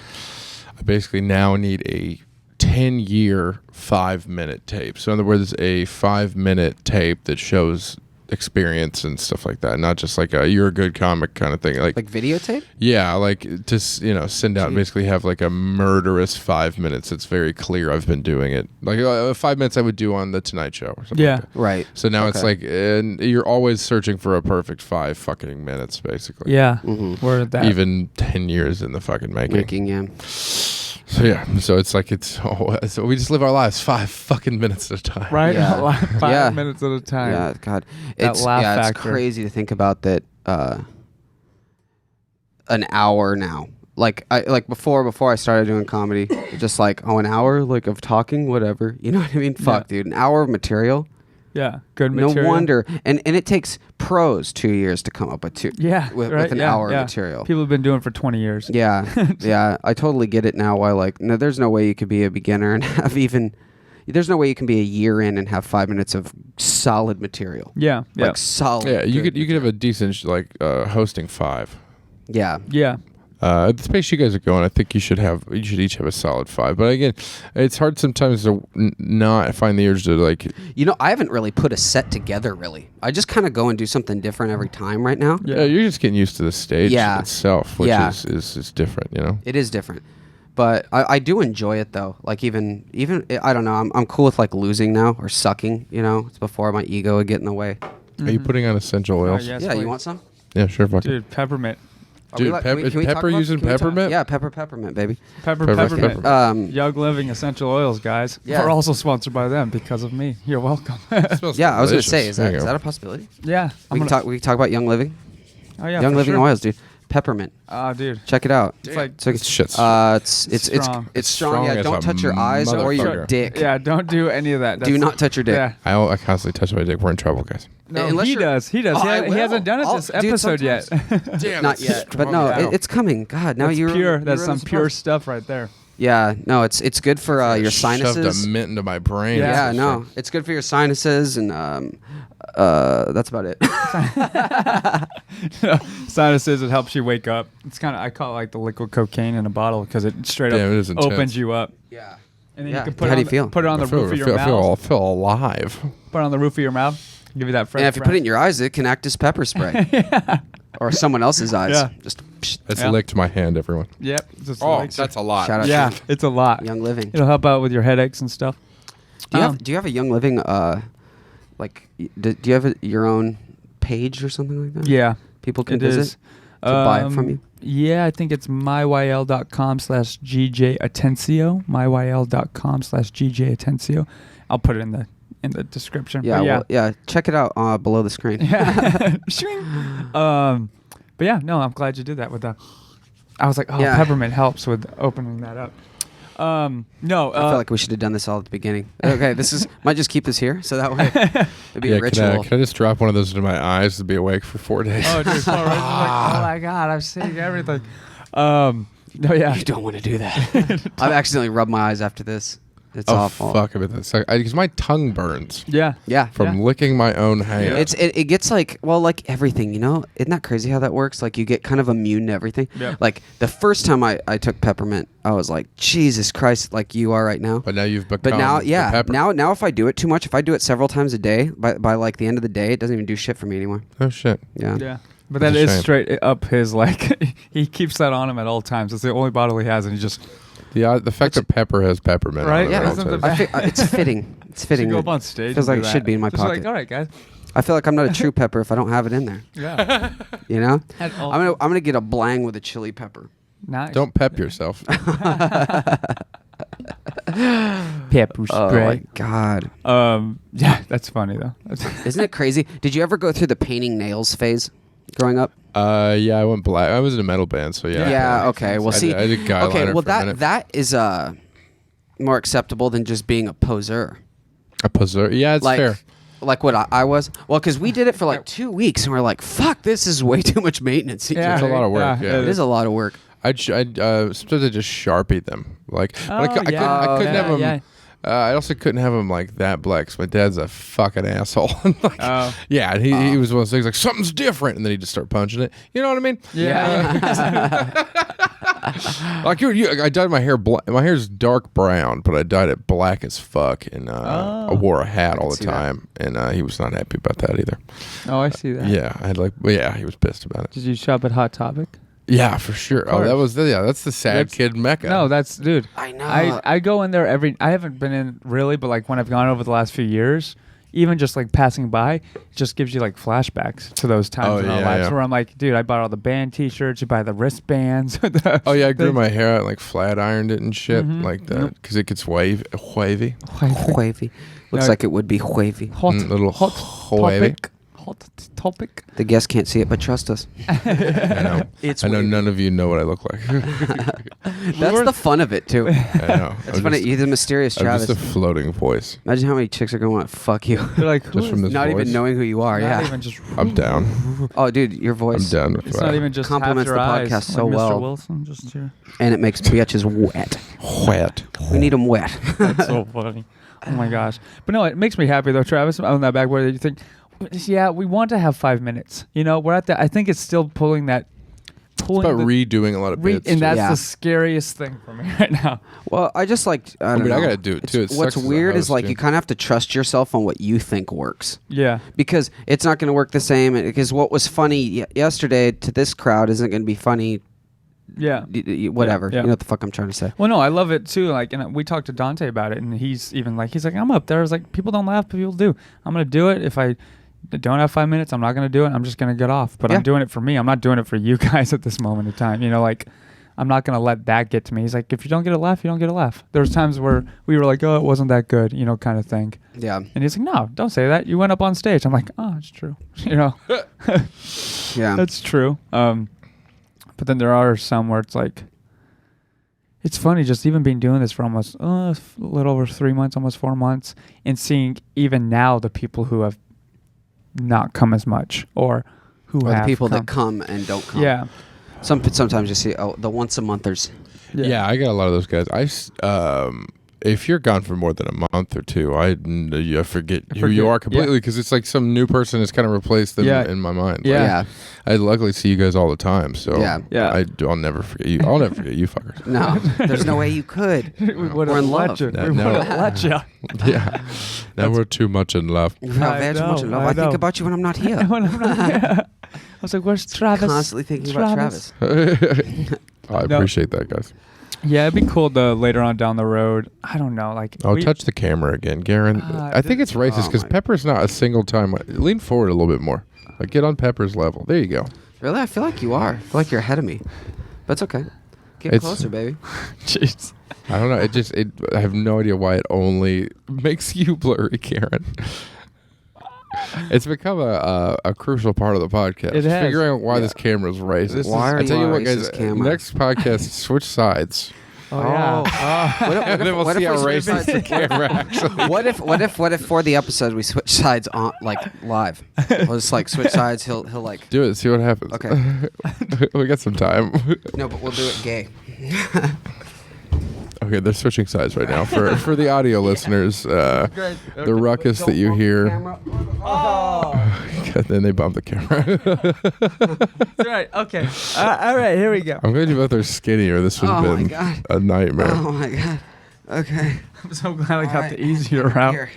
I basically now need a 10-year 5-minute tape. So in other words, a 5-minute tape that shows experience and stuff like that, not just like a you're a good comic kind of thing, like videotape. Yeah, like to send out, basically have like a murderous 5 minutes. It's very clear I've been doing it, like 5 minutes I would do on the Tonight Show or something. Yeah, like that. Right. So now it's like, and you're always searching for a perfect 5 fucking minutes, basically. Yeah, Mm-hmm. that Even 10 years in the fucking making. Yeah. So yeah, so it's like so we just live our lives 5 fucking minutes at a time. right. Yeah. 5 minutes at a time. Yeah, God, That it's laugh it's factor. crazy to think about that. An hour now, like before I started doing comedy, just like an hour like of talking, whatever. You know what I mean? Fuck, dude, an hour of material. Yeah, good No material. wonder, and it takes pros 2 years to come up with with an hour of material. People have been doing it for 20 years. Yeah, yeah, I totally get it now. Why, like, no, there's no way you could be a beginner and have there's no way you can be a year in and have 5 minutes of solid material. Yeah, like solid. Yeah, you could have a decent like hosting 5. Yeah, yeah. The space you guys are going, I think you should each have a solid 5. But again, it's hard sometimes to not find the urge to like. You know, I haven't really put a set together. Really, I just kind of go and do something different every time right now. Yeah, you're just getting used to the stage itself, which Yeah. is different. You know, It is different, but I do enjoy it though. Like even I don't know. I'm cool with like losing now or sucking. You know, it's before my ego would get in the way. Are you putting on essential oils? yes, Yeah, please. you want some? Yeah, sure. Fuck it. Dude, peppermint. Dude, is Pepper using peppermint? Yeah, peppermint, baby. Peppermint. Peppermint. Young Living Essential Oils, guys. Yeah. We're also sponsored by them because of me. You're welcome. Yeah, I was gonna say, is There you that go. a possibility? Yeah. We can talk about Young Living. Oh yeah. Young for Living sure. oils, dude. Peppermint. Dude. Check it out. It's like So It's shit. it's strong. it's strong. Yeah, as don't a touch your eyes or your motherfucker. dick. yeah. Don't do any of that. Do not touch your dick. Yeah. I constantly touch my dick. We're in trouble, guys. No, Unless he you're- does. He does. Oh, I he will. hasn't done it I'll- this dude, episode yet. Damn, Not yet, but no, Yeah. it's coming. God, now That's you're pure. you That's ruined some the pure surprise. stuff right there. Yeah, no, it's good for your Shoved sinuses. a mint into my brain. Yeah. Yeah, That's no, for it's good for your sinuses and that's about it. Sinuses. It helps you wake up. It's kind of I call it like the liquid cocaine in a bottle because it straight Damn, up it is intense. opens you up. Yeah. And then Yeah. you can put How it do on you feel? Put it on the roof of your mouth. feel alive. Put it on the roof of your mouth. Give you that fresh. And if you put it in your eyes, it can act as pepper spray. Or someone else's eyes. Yeah. Just It's Yeah. licked my hand, everyone. Yep. Just Oh, like- that's a lot. Shout out yeah. to It's a lot. Young Living. It'll help out with your headaches and stuff. Do you have a Young Living do you have your own page or something like that? Yeah. People can It visit is. to buy it from you. Yeah, I think it's myyl.com/GJ Atencio. myyl.com/GJ Atencio. I'll put it in the description. Yeah, But well, yeah. Check it out below the screen. Yeah. Shing. But yeah, no, I'm glad you did that with that. I was like, oh, Yeah. peppermint helps with opening that up. No, I feel like we should have done this all at the beginning. Okay, might just keep this here so that way it'd be a ritual. Can I just drop one of those into my eyes to be awake for 4 days? oh, dude, Paul Rudd was like, oh my god, I'm seeing everything. No, yeah, You don't want to do that. I've accidentally rubbed my eyes after this. It's oh, awful. fuck. Because my tongue burns yeah, Yeah. from licking my own hand. It gets like everything, you know? Isn't that crazy how that works? Like you get kind of immune to everything. Yeah. Like the first time I took peppermint, I was like, Jesus Christ, like you are right now. But now you've become But now, the yeah, pepper. now if I do it too much, if I do it several times a day, by like the end of the day, it doesn't even do shit for me anymore. Oh, shit. Yeah. yeah. But That's that a is shame. straight up his like. He keeps that on him at all times. It's the only bottle he has, and he just The fact that pepper has peppermint Right? on it. Yeah, all isn't the the time. It's fitting. It's fitting. go up on stage. Feels and like do it should that. be in my Just pocket. Like, all right, guys. I feel like I'm not a true pepper if I don't have it in there. Yeah. You know? At all- I'm gonna get a blang with a chili pepper. Nice. Don't pep yourself. pepper Oh my god. Yeah, that's funny though. Isn't it crazy? Did you ever go through the painting nails phase growing up? Yeah, I went black. I was in a metal band, so yeah. Yeah, okay. Well, see. I did guy okay, liner well for a minute. that is more acceptable than just being a poseur. A poser. Yeah, it's Like, fair. Like what I was? Well, because we did it for like 2 weeks, and we're like, fuck, this is way too much maintenance. Yeah, It's a lot of work. Yeah, It is a lot of work. Sometimes I just Sharpie them. Like, but I couldn't have them. Yeah. I also couldn't have him like that black 'cause my dad's a fucking asshole. Like, yeah, and he was one of those things like something's different, and then he'd just start punching it. You know what I mean? Yeah. Like I dyed my hair black. My hair's dark brown, but I dyed it black as fuck, and I wore a hat all the time, and he was not happy about that either. Oh, I see that. Yeah, he was pissed about it. Did you shop at Hot Topic? Yeah, for sure. Oh, that's the sad kid mecca. No, dude. I know. I go in there I haven't been in really, but like when I've gone over the last few years, even just like passing by, it just gives you like flashbacks to those times in our lives where I'm like, dude, I bought all the band T-shirts, you buy the wristbands. I grew my hair out and like flat ironed it and shit like that because it gets wavy. Wavy. Looks like it would be wavy. Hot wavy. Hot topic. The guests can't see it, but trust us. I know none of you know what I look like. That's the fun of it, too. I know. It's funny. You're the mysterious I'm Travis. just a floating voice. Imagine how many chicks are going to want to fuck you. They're like, just from this not voice? even knowing who you are. Not Yeah. even just. I'm down. Oh, dude, your voice. I'm down with It's that. not even just compliments half your the eyes, podcast so like well. Mr. Wilson, just here. And it makes bitches wet. Wet. We need them wet. That's so funny. Oh my gosh. But no, it makes me happy though, Travis. On that back, where you think, yeah, we want to have 5 minutes. You know, we're at that. I think it's still pulling that. It's about redoing a lot of bits. And that's Yeah. the scariest thing for me right now. Well, I just like. I don't know. I gotta do it too. It What's sucks as a weird is host, like too. you kind of have to trust yourself on what you think works. Yeah. Because it's not going to work the same. Because what was funny yesterday to this crowd isn't going to be funny. Yeah. Whatever. Yeah. You know what the fuck I'm trying to say. Well, no, I love it too. Like, and we talked to Dante about it, and he's like, I'm up there. I was like, people don't laugh, but people do. I'm gonna do it. If I don't have 5 minutes, I'm not gonna do it. I'm just gonna get off. But I'm doing it for me. I'm not doing it for you guys at this moment in time. You know, like, I'm not gonna let that get to me. He's like, if you don't get a laugh, you don't get a laugh. There was times where we were like, oh, it wasn't that good, you know, kind of thing. Yeah. And he's like, no, don't say that. You went up on stage. I'm like, oh, it's true. You know. Yeah. That's true. But then there are some where it's like, it's funny just even being doing this for almost a little over 3 months, almost 4 months, and seeing even now the people who have not come as much or who Or have the people come. that come and don't come. Yeah. Sometimes you see the once a monthers. Yeah, I got a lot of those guys. If you're gone for more than a month or two, I forget who you are completely because it's like some new person has kind of replaced them in my mind. Yeah. Like, I luckily see you guys all the time, so Yeah. I'll never forget you. I'll never forget you fuckers. No, there's no way you could. We We're in love. We wouldn't let you. Yeah, now we're too much in love. No, very much in love. I think about you when I'm not here. When I'm not here. I was like, where's Travis? Constantly thinking about Travis. I appreciate that, guys. Yeah, it'd be cool to later on down the road. I don't know, like. Touch the camera again, Garon. I think it's racist because Pepper's not a single time. Lean forward a little bit more. Like get on Pepper's level. There you go. Really, I feel like you are. I feel like you're ahead of me. But it's okay. Get closer, baby. Jeez. I don't know. I have no idea why it only makes you blurry, Karen. It's become a crucial part of the podcast. It has. Figuring out why this camera's racist. Why I tell you what, guys. racist camera? Next podcast, switch sides. Oh, yeah. And then we'll see how racist the camera actually. What if for the episode we switch sides on like live? We'll just like switch sides. He'll like do it. See what happens. Okay. We got some time. No, but we'll do it gay. Okay, they're switching sides right now. For the audio listeners, the ruckus that you hear. Then they bump the camera. Right. Okay. All right. Here we go. I'm glad you both are skinnier. This would have been a nightmare. Oh my god. Okay. I'm so glad I got the easier route. Here.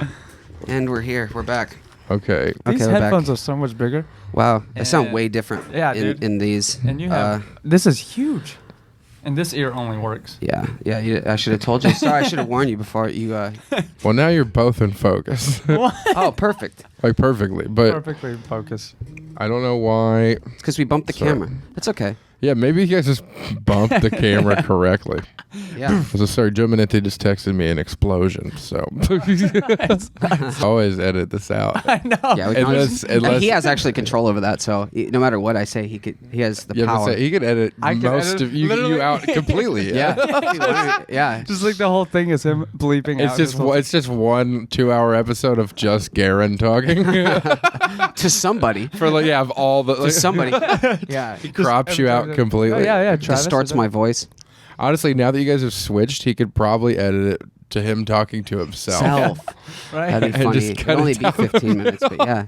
And we're here. We're back. Okay. These we're headphones back. are so much bigger. Wow. They sound way different. Yeah, in, dude. in these. And you have this is huge, and this ear only works. Yeah. I should have told you. Sorry, I should have warned you before you. Well, now you're both in focus. Oh, perfect. Like perfectly, but Perfectly focused. I don't know why. It's because we bumped the Sorry. camera. It's okay. Yeah, maybe you guys just bumped the camera correctly. Yeah. So sorry, Joe Minetti just texted me an explosion. So always edit this out. I know. Yeah, we can always, he has actually control over that. So no matter what I say, he has the power. He could edit most of you out completely. Yeah. Yeah. Just like the whole thing is him bleeping out. It's just 1 2-hour episode of just Garon talking to somebody. For of all the to somebody. Yeah. He crops you out completely. Oh, yeah. Distorts my voice. Honestly, now that you guys have switched, he could probably edit it to him talking to himself. Right. That'd be And funny. just It'd cut only it be down. 15 minutes, but yeah.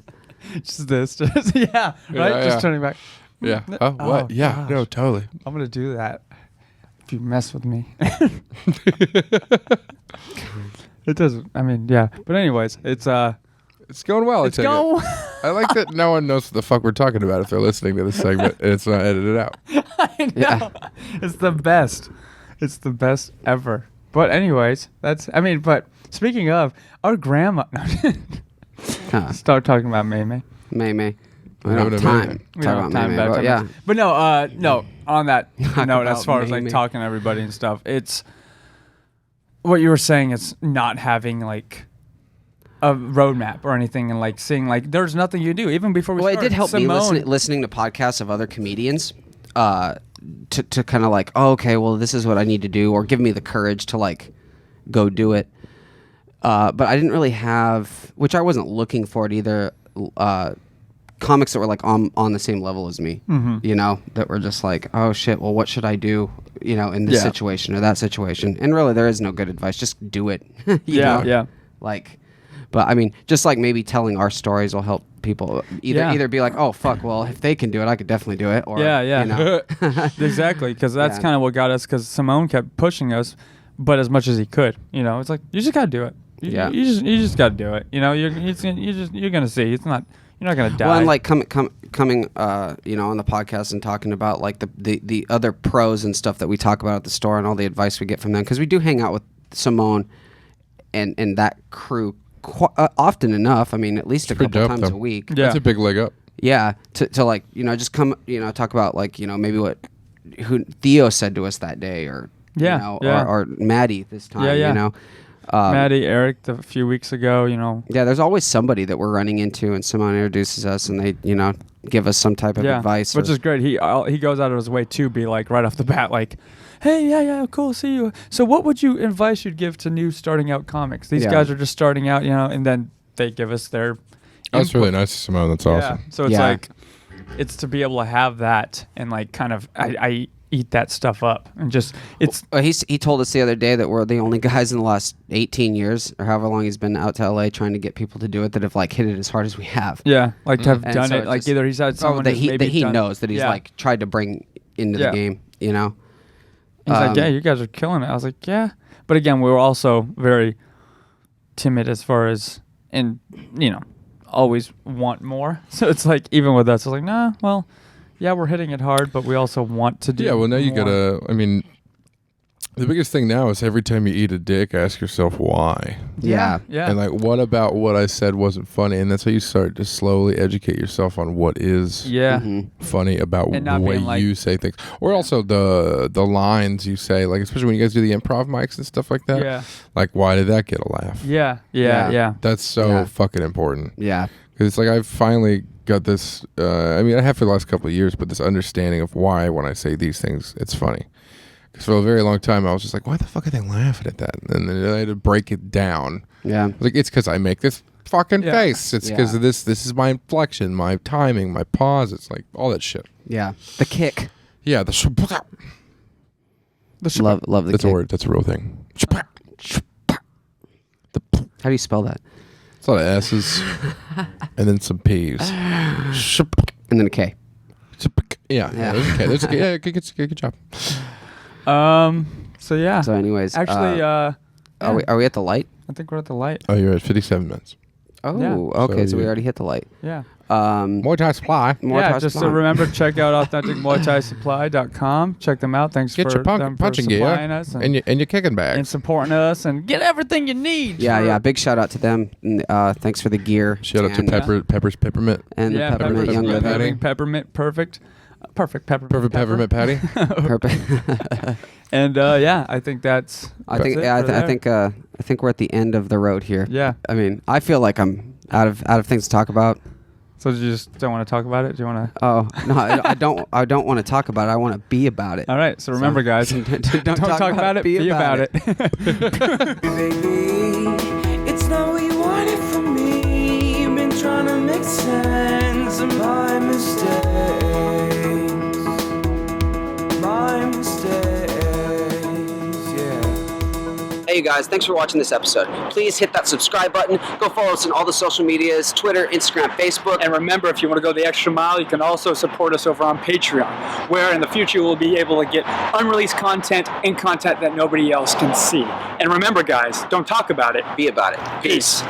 Just this. Just turning back. Yeah. Oh, what? Oh, Yeah. gosh. No, totally. I'm gonna do that if you mess with me. It doesn't. I mean, yeah. But anyways, it's going well. Let's go. I like that no one knows what the fuck we're talking about if they're listening to this segment and it's not edited out. I know. Yeah. It's the best. It's the best ever. But anyways, but speaking of, our grandma start talking about May. May. We We don't don't have have time. We don't have time May, about yeah. But no, on that note, as about far as like May. talking to everybody and stuff, it's what you were saying is not having like a roadmap or anything and like seeing like there's nothing you do even before we Well, it started. did help me listening to podcasts of other comedians to kind of like, oh, okay, well, this is what I need to do, or give me the courage to like go do it. But I didn't really have, which I wasn't looking for it either, comics that were like on the same level as me, you know, that were just like, oh shit, well, what should I do, you know, in this situation or that situation? And really, there is no good advice. Just do it. you know? Yeah. Like, but I mean, just like maybe telling our stories will help people either be like, oh fuck, well, if they can do it, I could definitely do it. Or, Yeah. you know. Exactly, because that's kind of what got us. Because Simone kept pushing us, but as much as he could, you know, it's like you just gotta do it. You just gotta do it. You know, you're gonna see. It's not. You're not gonna die. Well, and like coming, you know, on the podcast and talking about like the other pros and stuff that we talk about at the store and all the advice we get from them, because we do hang out with Simone and that crew often enough. I mean, at least a couple times a week. Yeah. That's a big leg up. Yeah, to like, you know, just come, you know, talk about like, you know, maybe who Theo said to us that day, or you know, or Maddie this time, you know. Maddie, Eric, a few weeks ago, you know. Yeah, there's always somebody that we're running into, and Simone introduces us, and they, you know, give us some type of advice, which is great. He goes out of his way to be like right off the bat, like, hey, yeah, cool, see you. So, what would you advice you'd give to new starting out comics? These guys are just starting out, you know, and then they give us their. That's really nice, Simone. That's awesome. So it's like, it's to be able to have that and like kind of I eat that stuff up and just he told us the other day that we're the only guys in the last 18 years or however long he's been out to LA trying to get people to do it that have like hit it as hard as we have. Like to have And done so it, like either he's had someone that he done, knows that he's like tried to bring into the game, you know. He's like, yeah, you guys are killing it. I was like, yeah, but again, we were also very timid as far as, and you know, always want more. So it's like even with us, I was like, nah, well. Yeah, we're hitting it hard, but we also want to do. Yeah, well, now you more. gotta. I mean, the biggest thing now is every time you eat a dick, ask yourself why. Yeah. And like, what about what I said wasn't funny? And that's how you start to slowly educate yourself on what is funny about the way you say things, or also the lines you say. Like, especially when you guys do the improv mics and stuff like that. Yeah. Like, why did that get a laugh? Yeah. That's so fucking important. Yeah. Because it's like I've finally got this, I mean, I have for the last couple of years, but this understanding of why when I say these things, it's funny. Because for a very long time, I was just like, why the fuck are they laughing at that? And then I had to break it down. Yeah. Like, it's because I make this fucking face. It's because of this is my inflection, my timing, my pause. It's like all that shit. Yeah. The kick. Yeah. Love the That's kick. a word. That's a real thing. How do you spell that? It's a lot of S's and then some P's. And then a K. Yeah. There's a K. There's a K. Yeah, good job. So yeah. So anyways. Actually, are we at the light? I think we're at the light. Oh, you're at 57 minutes. Oh, Yeah. okay. So we already hit the light. Yeah. Muay Thai Supply. Just to remember, check out AuthenticMuayThaiSupply.com. Check them out. Thanks Get for your them for punching gear supplying us and your kicking and bags. supporting us and get everything you need. Yeah. Big shout out to them. Thanks for the gear. Shout out to Pepper's Peppermint. And the Peppermint Young Living. Peppermint, perfect. Perfect peppermint patty. Perfect. And I think that's. I think we're at the end of the road here. Yeah. I mean, I feel like I'm out of things to talk about. So you just don't want to talk about it? Do you want to? Oh no, I don't want to talk about it. I want to be about it. All right. So remember, guys, don't talk about it. Be about it. Baby, it's not what you wanted from me. You've been trying to make sense of my mistakes. Hey, you guys, thanks for watching this episode. Please hit that subscribe button. Go follow us on all the social medias, Twitter, Instagram, Facebook. And remember, if you want to go the extra mile, you can also support us over on Patreon, where in the future we'll be able to get unreleased content and content that nobody else can see. And remember, guys, don't talk about it. Be about it. Peace.